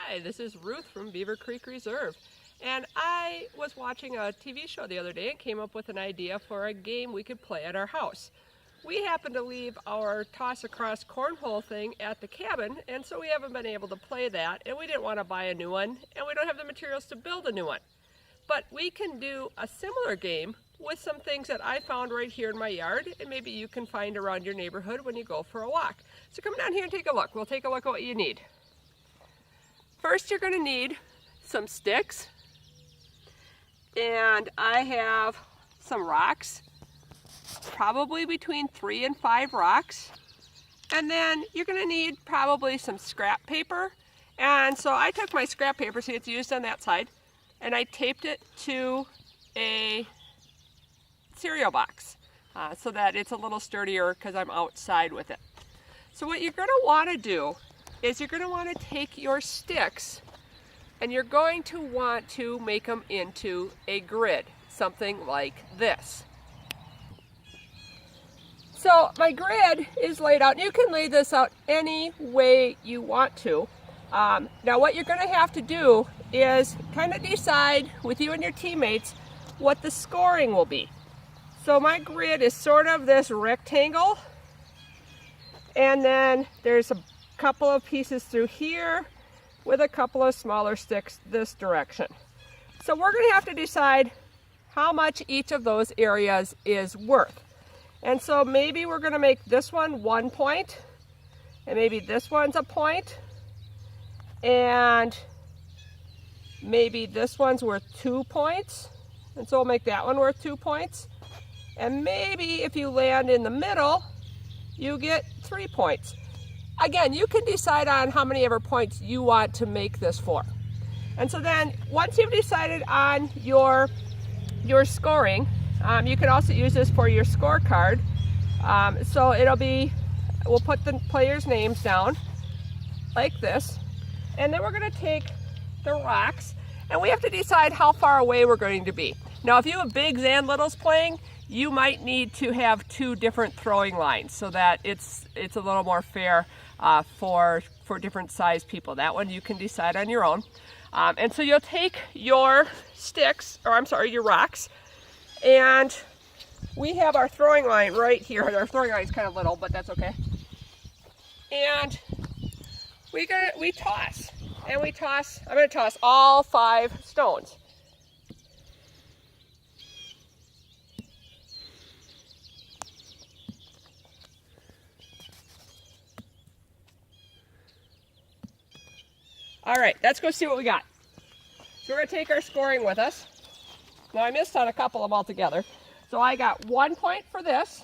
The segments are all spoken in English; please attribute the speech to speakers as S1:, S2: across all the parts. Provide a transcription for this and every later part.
S1: Hi, this is Ruth from Beaver Creek Reserve, and I was watching a TV show the other day and came up with an idea for a game we could play at our house. We happened to leave our toss across cornhole thing at the cabin, and so we haven't been able to play that, and we didn't want to buy a new one, and we don't have the materials to build a new one. But we can do a similar game with some things that I found right here in my yard, and maybe you can find around your neighborhood when you go for a walk. So come down here and take a look. We'll take a look at what you need. First, you're going to need some sticks, and I have some rocks, probably between 3 and 5 rocks. And then you're going to need probably some scrap paper. And so I took my scrap paper, see it's used on that side, and I taped it to a cereal box so that it's a little sturdier because I'm outside with it. So what you're going to want to do is you're going to want to take your sticks and you're going to want to make them into a grid, something like this. So my grid is laid out. You can lay this out any way you want to. Now what you're going to have to do is kind of decide with you and your teammates what the scoring will be. So my grid is sort of this rectangle, and then there's a couple of pieces through here with a couple of smaller sticks this direction. So we're going to have to decide how much each of those areas is worth. And so maybe we're going to make this one 1 point, and maybe this one's a point, and maybe this one's worth 2 points, and so we'll make that one worth 2 points. And maybe if you land in the middle, you get 3 points. Again, you can decide on how many ever points you want to make this for. And so then once you've decided on your scoring, you can also use this for your scorecard. So it'll be, we'll put the players' names down like this, and then we're going to take the rocks, and we have to decide how far away we're going to be. Now if you have bigs and littles playing, you might need to have 2 different throwing lines so that it's a little more fair for different size people. That one you can decide on your own. And so you'll take your sticks, or I'm sorry, your rocks, and we have our throwing line right here. Our throwing line is kind of little, but that's okay. And we toss, and we toss. I'm going to toss all 5 stones. All right, let's go see what we got. So we're going to take our scoring with us. Now I missed on a couple of them altogether. So I got 1 point for this,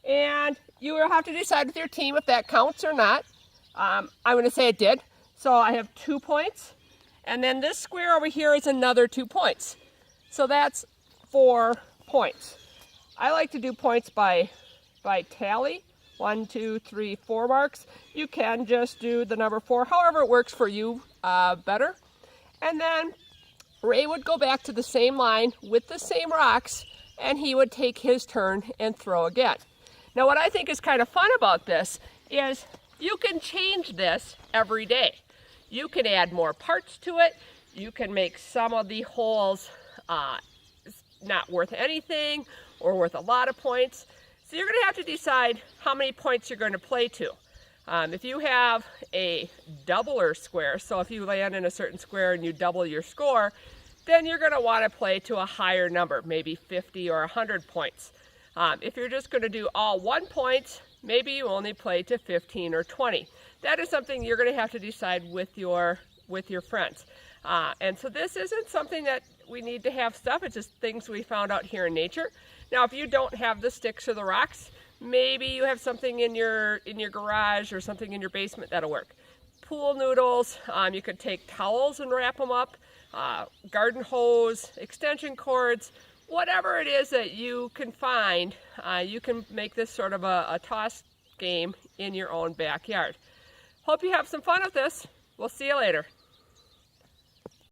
S1: and you will have to decide with your team if that counts or not. I'm going to say it did. So I have 2 points, and then this square over here is another 2 points. So that's 4 points. I like to do points by tally. 1, 2, 3, 4 marks. You can just do the number 4, however it works for you better. And then Ray would go back to the same line with the same rocks, and he would take his turn and throw again. Now what I think is kind of fun about this is you can change this every day. You can add more parts to it. You can make some of the holes not worth anything or worth a lot of points. So you're going to have to decide how many points you're going to play to. If you have a doubler square, so if you land in a certain square and you double your score, then you're going to want to play to a higher number, maybe 50 or 100 points. If you're just going to do all 1 point, maybe you only play to 15 or 20. That is something you're going to have to decide with your friends. And so this isn't something that we need to have stuff, it's just things we found out here in nature. Now if you don't have the sticks or the rocks, maybe you have something in your garage or something in your basement that'll work. Pool noodles, you could take towels and wrap them up, garden hose, extension cords, whatever it is that you can find, you can make this sort of a toss game in your own backyard. Hope you have some fun with this. We'll see you later.